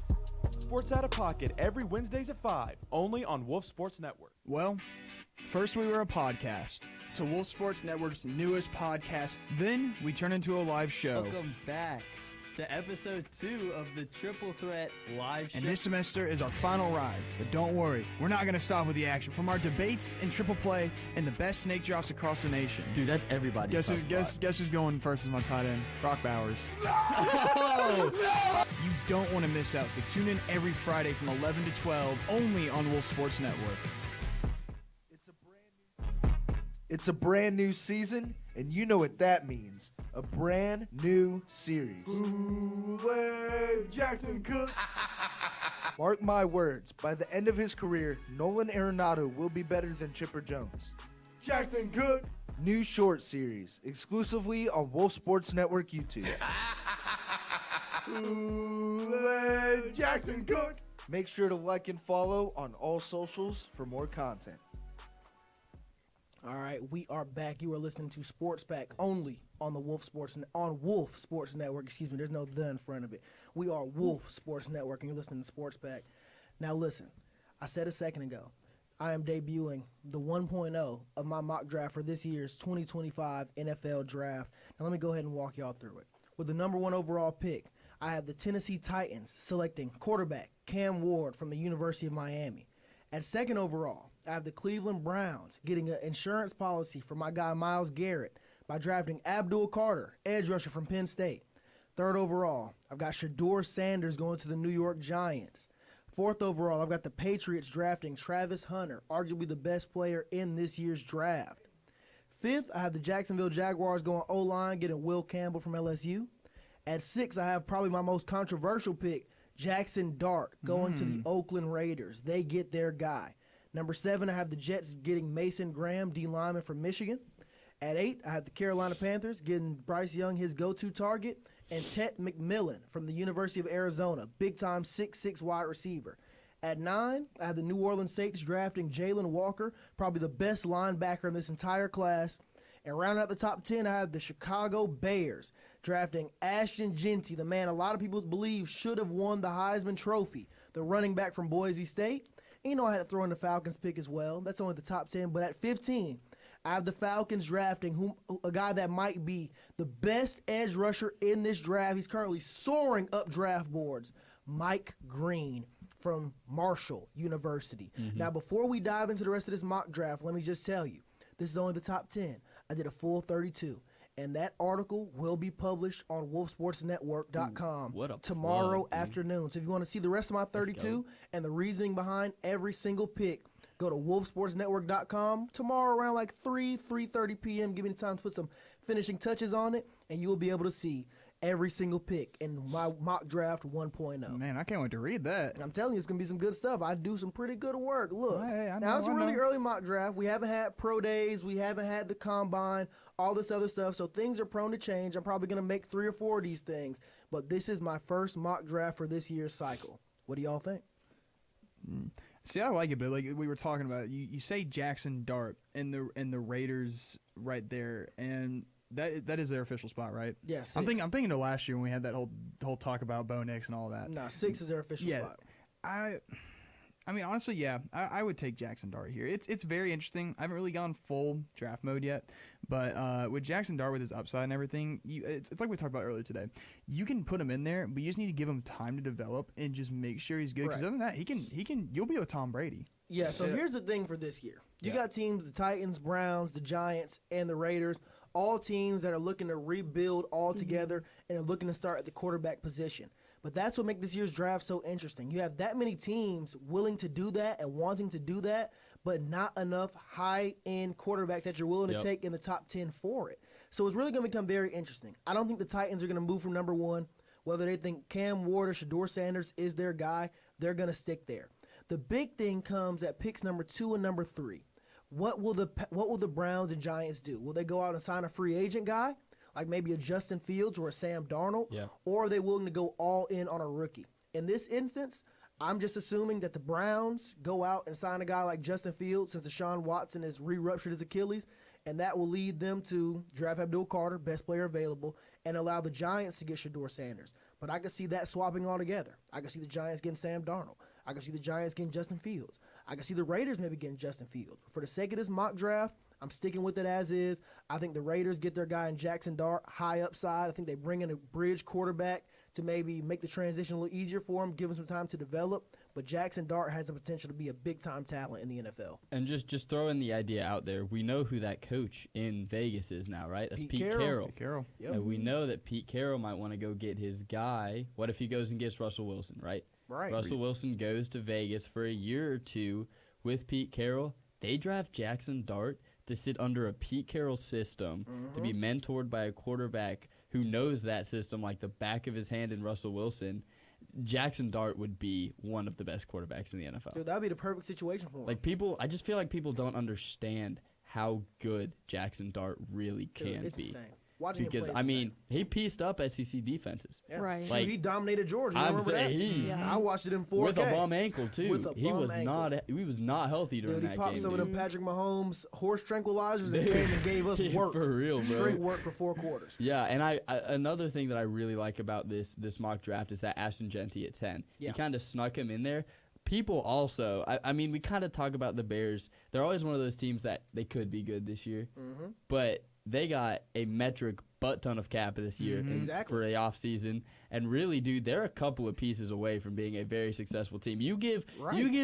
Sports Out of Pocket every Wednesdays at 5, only on Wolf Sports Network. Well, first we were a podcast to Wolf Sports Network's newest podcast. Then we turned into a live show. Welcome back to episode 2 of the Triple Threat live show. And this semester is our final ride. But don't worry, we're not going to stop with the action. From our debates in triple play and the best snake drops across the nation. Dude, that's everybody's Guess who's going first as my tight end? Brock Bowers. No! You don't want to miss out, so tune in every Friday from 11 to 12, only on Wolf Sports Network. It's a brand new season, and you know what that means. A brand new series. Bootleg Jackson Cook. Mark my words, by the end of his career, Nolan Arenado will be better than Chipper Jones. Jackson Cook. New short series, exclusively on Wolf Sports Network YouTube. Bootleg Jackson Cook. Make sure to like and follow on all socials for more content. All right, we are back. You are listening to Sports Pack only on the Wolf Sports Network. Excuse me, there's no "the" in front of it. We are Wolf Sports Network, and you're listening to Sports Pack. Now, listen, I said a second ago, I am debuting the 1.0 of my mock draft for this year's 2025 NFL Draft. Now let me go ahead and walk y'all through it. With the number 1 overall pick, I have the Tennessee Titans selecting quarterback Cam Ward from the University of Miami. At 2nd overall, I have the Cleveland Browns getting an insurance policy for my guy Myles Garrett by drafting Abdul Carter, edge rusher from Penn State. 3rd overall, I've got Shedeur Sanders going to the New York Giants. 4th overall, I've got the Patriots drafting Travis Hunter, arguably the best player in this year's draft. 5th, I have the Jacksonville Jaguars going O-line, getting Will Campbell from LSU. At 6, I have probably my most controversial pick, Jackson Dart, going to the Oakland Raiders. They get their guy. Number 7, I have the Jets getting Mason Graham, D lineman from Michigan. At 8, I have the Carolina Panthers getting Bryce Young his go-to target, and Ted McMillan from the University of Arizona, big-time 6'6" wide receiver. At 9, I have the New Orleans Saints drafting Jalen Walker, probably the best linebacker in this entire class. And rounding out the top 10, I have the Chicago Bears drafting Ashton Jeanty, the man a lot of people believe should have won the Heisman Trophy, the running back from Boise State. And you know I had to throw in the Falcons pick as well. That's only the top 10. But at 15, I have the Falcons drafting a guy that might be the best edge rusher in this draft. He's currently soaring up draft boards, Mike Green from Marshall University. Now, before we dive into the rest of this mock draft, let me just tell you, this is only the top 10. I did a full 32. And that article will be published on wolfsportsnetwork.com tomorrow afternoon. So if you want to see the rest of my 32 and the reasoning behind every single pick, go to wolfsportsnetwork.com tomorrow around like 3:30 p.m. Give me the time to put some finishing touches on it, and you will be able to see every single pick in my mock draft 1.0. Man, I can't wait to read that. And I'm telling you, it's going to be some good stuff. I do some pretty good work. Look, I now it's a know. really early mock draft. We haven't had pro days. We haven't had the combine, all this other stuff. So things are prone to change. I'm probably going to make 3 or 4 of these things. But this is my first mock draft for this year's cycle. What do y'all think? See, I like it, but like we were talking about, you say Jackson Dart and the Raiders right there, and that is their official spot, right? Yeah, 6. I'm thinking of last year when we had that whole talk about Bo Nix and all that. No, 6 is their official spot. I mean, honestly, yeah, I would take Jackson Dart here. It's very interesting. I haven't really gone full draft mode yet, but with Jackson Dart with his upside and everything, it's like we talked about earlier today. You can put him in there, but you just need to give him time to develop and just make sure he's good. Because other than that, he can. You'll be with Tom Brady. Yeah. So here's the thing for this year. You got teams, the Titans, Browns, the Giants, and the Raiders. All teams that are looking to rebuild all together and are looking to start at the quarterback position. But that's what makes this year's draft so interesting. You have that many teams willing to do that and wanting to do that, but not enough high-end quarterback that you're willing to take in the top 10 for it. So it's really going to become very interesting. I don't think the Titans are going to move from number 1. Whether they think Cam Ward or Shedeur Sanders is their guy, they're going to stick there. The big thing comes at picks number 2 and number 3. What will the Browns and Giants do? Will they go out and sign a free agent guy, like maybe a Justin Fields or a Sam Darnold, or are they willing to go all in on a rookie? In this instance, I'm just assuming that the Browns go out and sign a guy like Justin Fields since Deshaun Watson has re-ruptured his Achilles, and that will lead them to draft Abdul Carter, best player available, and allow the Giants to get Shedeur Sanders. But I could see that swapping altogether. I could see the Giants getting Sam Darnold. I could see the Giants getting Justin Fields. I could see the Raiders maybe getting Justin Fields. For the sake of this mock draft, I'm sticking with it as is. I think the Raiders get their guy in Jackson Dart, high upside. I think they bring in a bridge quarterback to maybe make the transition a little easier for him, give him some time to develop. But Jackson Dart has the potential to be a big-time talent in the NFL. And just throwing the idea out there, we know who that coach in Vegas is now, right? That's Pete Carroll. Pete Carroll. Yep. And we know that Pete Carroll might want to go get his guy. What if he goes and gets Russell Wilson, right? Right. Russell Wilson goes to Vegas for a year or two with Pete Carroll. They draft Jackson Dart to sit under a Pete Carroll system, to be mentored by a quarterback who knows that system like the back of his hand in Russell Wilson. Jackson Dart would be one of the best quarterbacks in the NFL. Dude, that would be the perfect situation for him. Like I just feel like people don't understand how good Jackson Dart really can it's be. Insane. Watching Because, him play is insane. he pieced up SEC defenses. Yeah. Right. Like, he dominated Georgia. You remember that? I watched it in 4K. With a bum ankle, too. With a he bum was ankle. he was not healthy during Dude, that he game. popped some of them Patrick Mahomes horse tranquilizers and came and gave us work. For real, bro. Straight work for 4 quarters. Yeah, and I another thing that I really like about this mock draft is that Ashton Jeanty at 10. Yeah. He kind of snuck him in there. people also, I mean, we kind of talk about the Bears. They're always one of those teams that they could be good this year, but they got a metric butt ton of cap this year for a off season, and really, dude, they're a couple of pieces away from being a very successful team. You give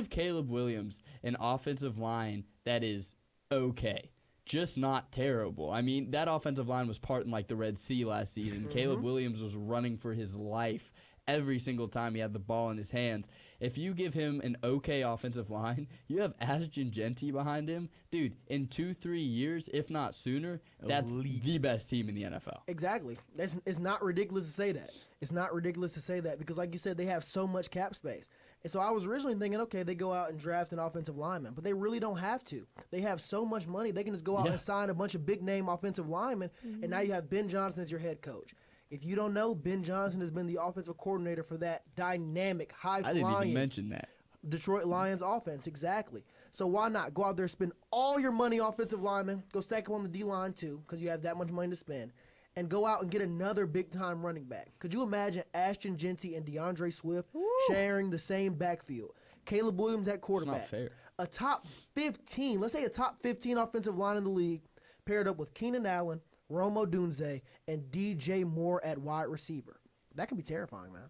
Caleb Williams an offensive line that is okay, just not terrible. I mean, that offensive line was parting like the Red Sea last season. Caleb Williams was running for his life every single time he had the ball in his hands. If you give him an okay offensive line, you have Ashton Genty behind him. Dude, in 2-3 years, if not sooner, that's the best team in the NFL. Exactly. It's not ridiculous to say that. It's not ridiculous to say that because, like you said, they have so much cap space. And so I was originally thinking, okay, they go out and draft an offensive lineman, but they really don't have to. They have so much money, they can just go out and sign a bunch of big-name offensive linemen, and now you have Ben Johnson as your head coach. If you don't know, Ben Johnson has been the offensive coordinator for that dynamic, high-flying I didn't even mention that. Detroit Lions offense, exactly. So why not go out there, spend all your money offensive linemen, go stack them on the D-line too, because you have that much money to spend, and go out and get another big-time running back. Could you imagine Ashton Genty and DeAndre Swift sharing the same backfield? Caleb Williams at quarterback. It's not fair. A top 15, let's say a top 15 offensive line in the league, paired up with Keenan Allen, Rome Odunze, and DJ Moore at wide receiver. That can be terrifying, man.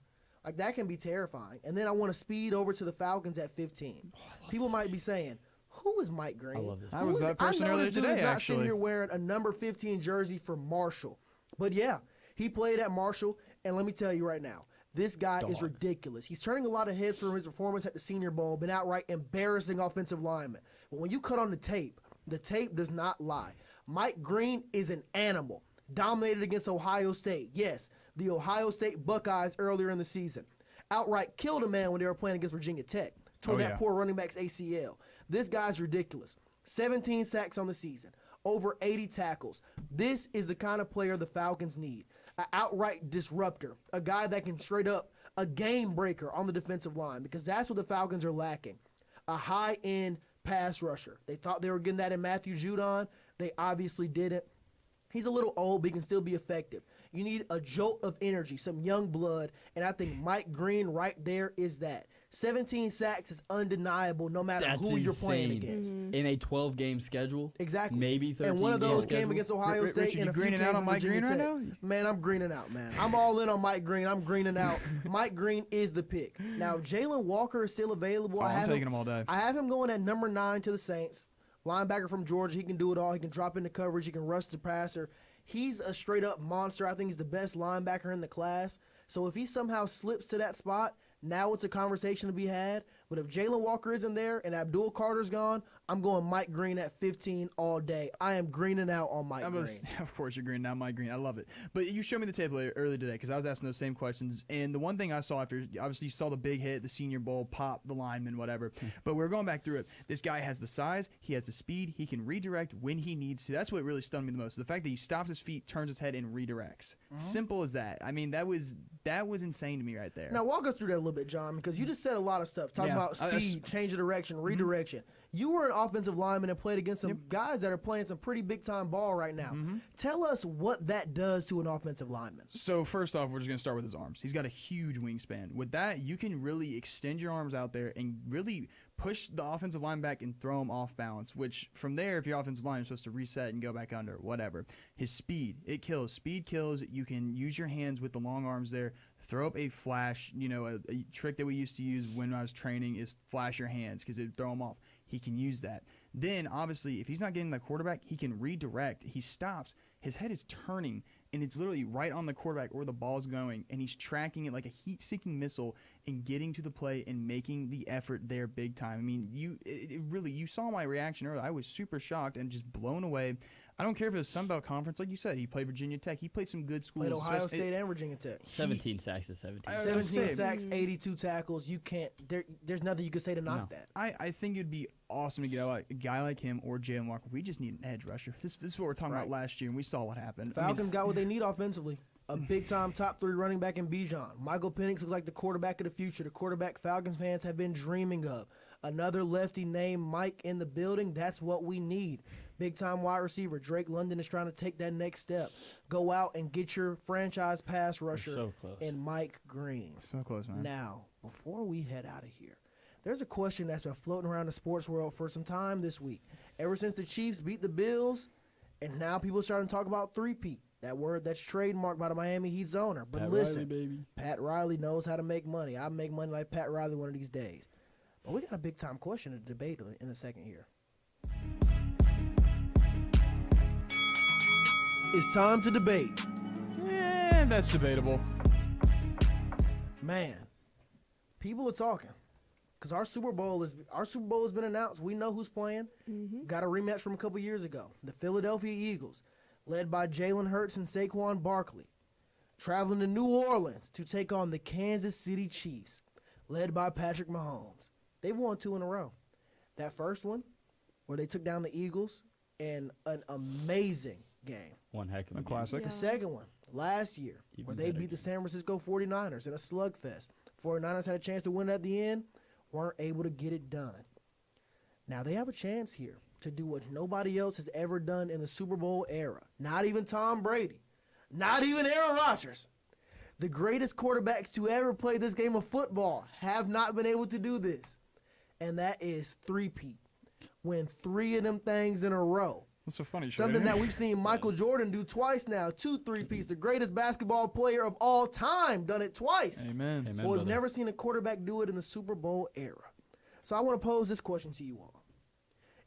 Like, that can be terrifying. And then I want to speed over to the Falcons at 15. People might be saying, who is Mike Green? I love this. I was that person I know earlier this dude today, is not actually. sitting here wearing a number 15 jersey for Marshall. But, yeah, he played at Marshall, and let me tell you right now, this guy is ridiculous. He's turning a lot of heads from his performance at the Senior Bowl, been outright embarrassing offensive lineman. But when you cut on the tape does not lie. Mike Green is an animal. Dominated against Ohio State. Yes, the Ohio State Buckeyes earlier in the season. Outright killed a man when they were playing against Virginia Tech. Tore that poor running back's ACL. This guy's ridiculous. 17 sacks on the season. Over 80 tackles. This is the kind of player the Falcons need. An outright disruptor. A guy that can straight up a game breaker on the defensive line, because that's what the Falcons are lacking. A high-end pass rusher. They thought they were getting that in Matthew Judon. They obviously didn't. He's a little old, but he can still be effective. You need a jolt of energy, some young blood, and I think Mike Green right there is that. 17 sacks is undeniable no matter who you're playing against. In a 12-game schedule? Exactly. Maybe 13 And one of those game came against Ohio State. Richard, you greening out on Mike Green right now? Man, I'm greening out, man. I'm all in on Mike Green. I'm greening out. Mike Green is the pick. Now, if Jalen Walker is still available, I'm taking him all day. I have him going at number 9 to the Saints. Linebacker from Georgia, he can do it all. He can drop into coverage. He can rush the passer. He's a straight-up monster. I think he's the best linebacker in the class. So if he somehow slips to that spot, now it's a conversation to be had. But if Jalen Walker isn't there and Abdul Carter's gone, I'm going Mike Green at 15 all day. I am greening out on Mike Green. Of course you're greening out Mike Green. I love it. But you showed me the tape earlier today because I was asking those same questions. And the one thing I saw after, obviously you saw the big hit, the Senior Bowl, pop, the lineman, whatever. But we're going back through it. This guy has the size. He has the speed. He can redirect when he needs to. That's what really stunned me the most. The fact that he stops his feet, turns his head, and redirects. Simple as that. I mean, that was insane to me right there. Now, walk us through that a little bit, John, because you just said a lot of stuff. Talking about speed, change of direction, redirection. You were an offensive lineman and played against some guys that are playing some pretty big-time ball right now. Tell us what that does to an offensive lineman. So, first off, we're just going to start with his arms. He's got a huge wingspan. With that, you can really extend your arms out there and really push the offensive line back and throw him off balance, which from there, if your offensive line is supposed to reset and go back under, whatever. His speed, it kills. Speed kills. You can use your hands with the long arms there, throw up a flash. You know, a trick that we used to use when I was training is flash your hands because it would throw him off. He can use that. Then, obviously, if he's not getting the quarterback, he can redirect. He stops. His head is turning, and it's literally right on the quarterback where the ball's going, and he's tracking it like a heat-seeking missile and getting to the play and making the effort there big time. I mean, you saw my reaction earlier. I was super shocked and just blown away. I don't care if it's Sun Belt Conference. Like you said, he played Virginia Tech. He played some good schools. Played Ohio State and Virginia Tech. 17 sacks to 17. 17 sacks, 82 tackles. You can't. There's nothing you can say to knock that. I think it'd be awesome to get a guy like him or Jalen Walker. We just need an edge rusher. This is what we're talking about last year, and we saw what happened. Falcons got what they need offensively. A big-time top 3 running back in Bijan. Michael Penix looks like the quarterback of the future. The quarterback Falcons fans have been dreaming of. Another lefty named Mike in the building. That's what we need. Big-time wide receiver. Drake London is trying to take that next step. Go out and get your franchise pass rusher so close. in Mike Green. So close, man. Now, before we head out of here, There's a question that's been floating around the sports world for some time this week. Ever since the Chiefs beat the Bills, and now people are starting to talk about three-peat. That word that's trademarked by the Miami Heat's owner. But Pat listen, Riley, baby. Pat Riley knows how to make money. I make money like Pat Riley one of these days. But we got a big-time question to debate in a second here. It's time to debate. That's debatable. Man, people are talking. Because our Super Bowl has been announced. We know who's playing. Got a rematch from a couple years ago. The Philadelphia Eagles, led by Jalen Hurts and Saquon Barkley, traveling to New Orleans to take on the Kansas City Chiefs, led by Patrick Mahomes. They've won 2 in a row. That first one, where they took down the Eagles in an amazing game. One heck of a classic. The second one, last year, where they beat the San Francisco 49ers in a slugfest. 49ers had a chance to win at the end, weren't able to get it done. Now they have a chance here to do what nobody else has ever done in the Super Bowl era. Not even Tom Brady. Not even Aaron Rodgers. The greatest quarterbacks to ever play this game of football have not been able to do this. And that is three-peat. Win 3 of them things in a row. That's so funny, Something that we've seen Michael Jordan do twice now. 2 three-peats. The greatest basketball player of all time done it twice. Amen. Amen, Well, we've brother. never seen a quarterback do it in the Super Bowl era. So I want to pose this question to you all.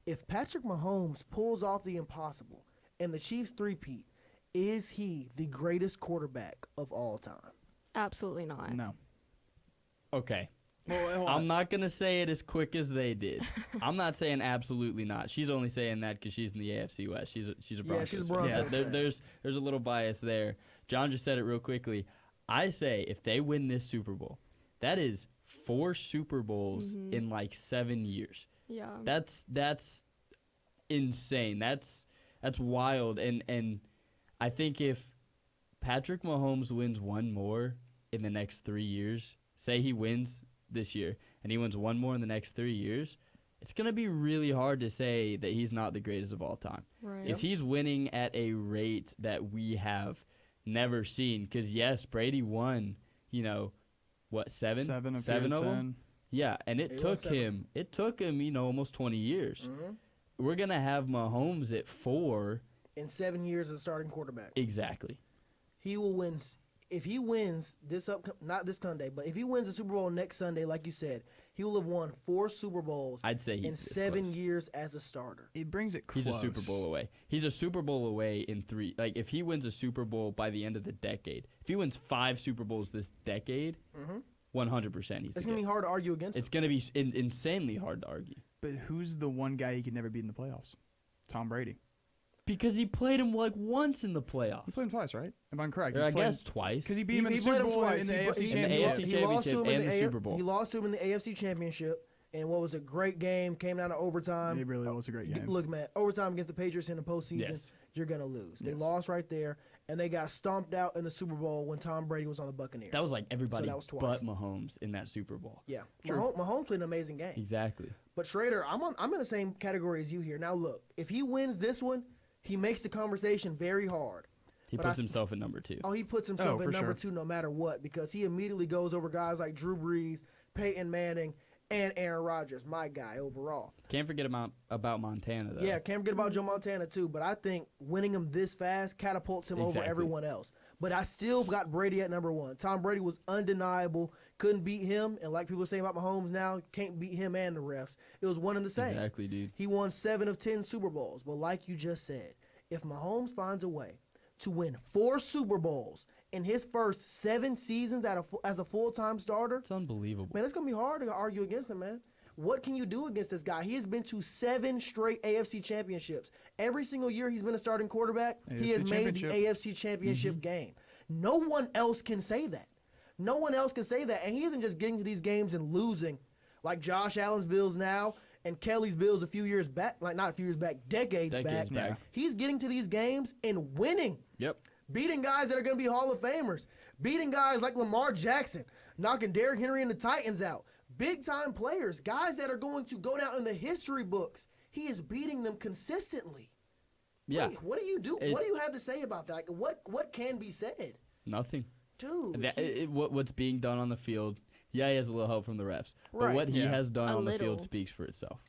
If Patrick Mahomes pulls off the impossible and the Chiefs three-peat, is he the greatest quarterback of all time? Absolutely not. No. Okay. Well, hold I'm on. not going to say it as quick as they did. I'm not saying absolutely not. She's only saying that because she's in the AFC West. She's a Broncos she's a fan. Broncos fan. There's a little bias there. John just said it real quickly. I say if they win this Super Bowl, that is 4 Super Bowls in like 7 years. Yeah. That's insane. That's wild. And I think if Patrick Mahomes wins one more in the next 3 years, say he wins this year and he wins one more in the next 3 years, it's going to be really hard to say that he's not the greatest of all time. Right. Because he's winning at a rate that we have never seen. Because, yes, Brady won, what, 7? 7 of 7 of 10. them? Yeah, and it took him, almost 20 years. We're going to have Mahomes at 4. In 7 years as a starting quarterback. Exactly. He will win. If he wins not this Sunday, but if he wins the Super Bowl next Sunday, like you said, he will have won 4 Super Bowls I'd say he's in this 7 close. years as a starter. It brings it close. He's a Super Bowl away. He's a Super Bowl away in 3. Like, if he wins a Super Bowl by the end of the decade, if he wins 5 Super Bowls this decade, 100% he's It's the going to be guy. hard to argue against It's him. going to be insanely hard to argue. But who's the one guy he could never beat in the playoffs? Tom Brady. Because he played him like once in the playoffs. He played him twice, right? If I'm correct. Or I guess twice. Because he beat him in the played Super him Bowl twice. in the He- AFC he- Championship. he lost to him in and the A- Super Bowl. He lost to him in the AFC Championship, and what was a great game, came down to overtime. It really was a great game. Look, man, overtime against the Patriots in the postseason, Yes. you're going to lose. They Yes. lost right there, and they got stomped out in the Super Bowl when Tom Brady was on the Buccaneers. That was like everybody So that was twice. but Mahomes in that Super Bowl. Yeah. Mahomes played an amazing game. Exactly. But Schrader, I'm in the same category as you here. Now, look, if he wins this one, he makes the conversation very hard. He But puts himself at number 2. Oh, he puts himself Oh, at for number sure. 2 no matter what, because he immediately goes over guys like Drew Brees, Peyton Manning, and Aaron Rodgers, my guy overall. Can't forget about Montana, though. Yeah, can't forget about Joe Montana too, but I think winning him this fast catapults him over Exactly. everyone else. But I still got Brady at number 1. Tom Brady was undeniable, couldn't beat him, and like people are saying about Mahomes now, can't beat him and the refs. It was one and the same. Exactly, dude. He won 7 of 10 Super Bowls, but like you just said, if Mahomes finds a way to win 4 Super Bowls in his first 7 seasons as a full-time starter, It's unbelievable. man, it's going to be hard to argue against him, man. What can you do against this guy? He has been to 7 straight AFC championships. Every single year he's been a starting quarterback, he has made the AFC championship game. No one else can say that. No one else can say that. And he isn't just getting to these games and losing like Josh Allen's Bills now and Kelly's Bills a few years back, like not a few years back, decades back. back. He's getting to these games and winning. Yep. Beating guys that are going to be Hall of Famers. Beating guys like Lamar Jackson. Knocking Derrick Henry and the Titans out. Big-time players. Guys that are going to go down in the history books. He is beating them consistently. Yeah. What do you do? It- What do you have to say about that? Like, what can be said? Nothing. Dude. What's being done on the field Yeah, he has a little help from the refs. But Right. what he Yeah. has done A on the field little. speaks for itself.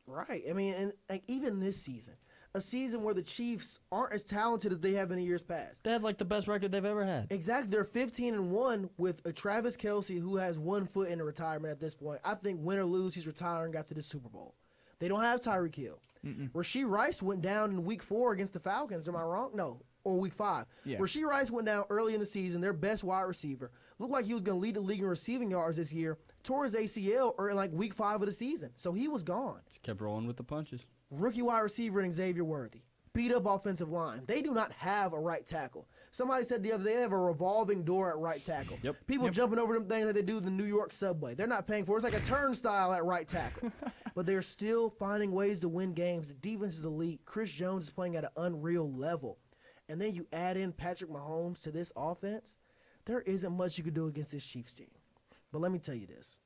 Right. I mean, and like, even this season, a season where the Chiefs aren't as talented as they have in the years past. They have like the best record they've ever had. Exactly. They're 15-1 with a Travis Kelce who has 1 foot in retirement at this point. I think win or lose, he's retiring after the Super Bowl. They don't have Tyreek Hill. Rashee Rice went down in week 4 against the Falcons. Am I wrong? No. Or week 5. Yeah. Rashee Rice went down early in the season, their best wide receiver. Looked like he was going to lead the league in receiving yards this year. Tore his ACL or in like week 5 of the season. So he was gone. Just kept rolling with the punches. Rookie wide receiver in Xavier Worthy. Beat up offensive line. They do not have a right tackle. Somebody said the other day they have a revolving door at right tackle. Yep. People jumping over them things like they do the New York subway. They're not paying for it. It's like a turnstile at right tackle. But they're still finding ways to win games. The defense is elite. Chris Jones is playing at an unreal level. And then you add in Patrick Mahomes to this offense, there isn't much you could do against this Chiefs team. But let me tell you this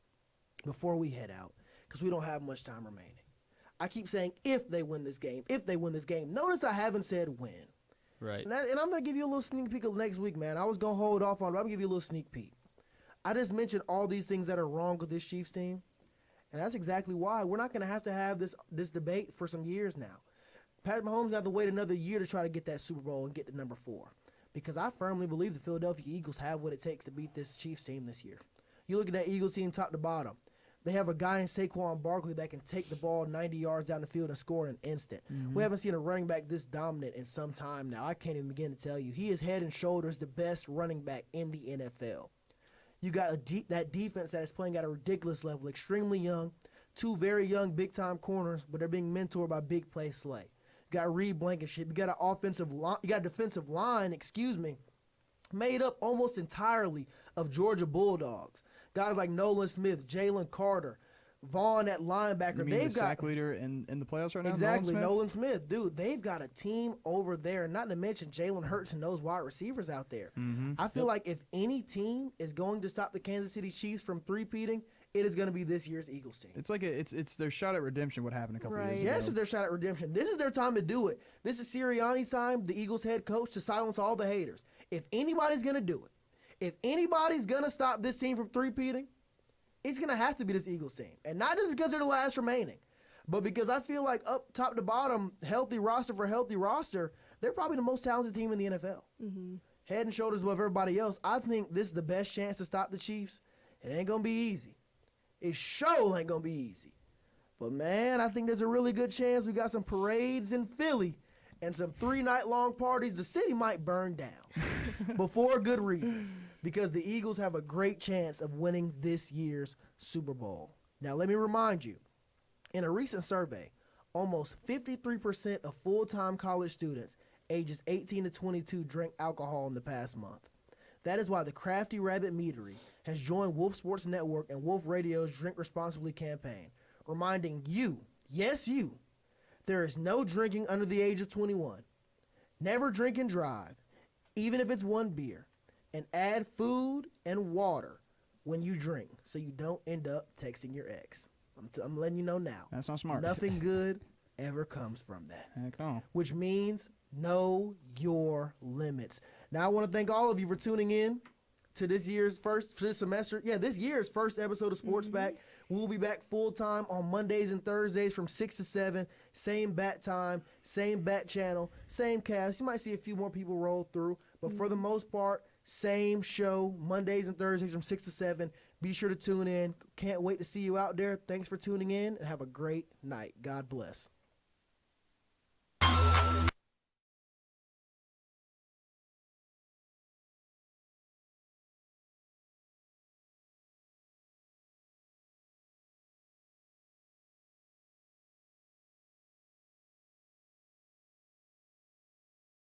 before we head out, because we don't have much time remaining. I keep saying if they win this game, if they win this game. Notice I haven't said when. Right. And I'm going to give you a little sneak peek of next week, man. I was going to hold off on it, but I'm going to give you a little sneak peek. I just mentioned all these things that are wrong with this Chiefs team, and that's exactly why. We're not going to have this debate for some years now. Patrick Mahomes going to have to wait another year to try to get that Super Bowl and get to number 4, because I firmly believe the Philadelphia Eagles have what it takes to beat this Chiefs team this year. You look at that Eagles team top to bottom. They have a guy in Saquon Barkley that can take the ball 90 yards down the field and score in an instant. We haven't seen a running back this dominant in some time now. I can't even begin to tell you. He is head and shoulders the best running back in the NFL. You got that defense that is playing at a ridiculous level, extremely young, 2 very young big-time corners, but they're being mentored by Big Play Slay. You got Reed Blankenship. You got an offensive line. You got a defensive line, made up almost entirely of Georgia Bulldogs. Guys like Nolan Smith, Jalen Carter, Vaughn at linebacker. You mean the sack leader in the playoffs right now? Exactly, Nolan Smith. Dude, they've got a team over there, not to mention Jalen Hurts and those wide receivers out there. I feel like if any team is going to stop the Kansas City Chiefs from three-peating, it is going to be this year's Eagles team. It's like it's their shot at redemption. What happened a couple years ago? Yes, it's their shot at redemption. This is their time to do it. This is Sirianni's time, the Eagles head coach, to silence all the haters. If anybody's going to do it, if anybody's going to stop this team from three-peating, it's going to have to be this Eagles team. And not just because they're the last remaining, but because I feel like up top to bottom, healthy roster for healthy roster, they're probably the most talented team in the NFL. Head and shoulders above everybody else. I think this is the best chance to stop the Chiefs. It ain't going to be easy. It sure ain't going to be easy. But, man, I think there's a really good chance we got some parades in Philly and some 3-night-long parties. The city might burn down, but for a good reason, because the Eagles have a great chance of winning this year's Super Bowl. Now, let me remind you, in a recent survey, almost 53% of full-time college students ages 18 to 22 drank alcohol in the past month. That is why the Crafty Rabbit Meadery has joined Wolf Sports Network and Wolf Radio's Drink Responsibly campaign, reminding you, yes you, there is no drinking under the age of 21. Never drink and drive, even if it's one beer, and add food and water when you drink so you don't end up texting your ex. I'm letting you know now. That's not smart. Nothing good ever comes from that. Heck no. Which means know your limits. Now, I want to thank all of you for tuning in to this year's this year's first episode of Sports Back. We'll be back full time on Mondays and Thursdays from 6 to 7. Same bat time, same bat channel, same cast. You might see a few more people roll through, but for the most part, same show, Mondays and Thursdays from 6 to 7. Be sure to tune in. Can't wait to see you out there. Thanks for tuning in, and have a great night. God bless.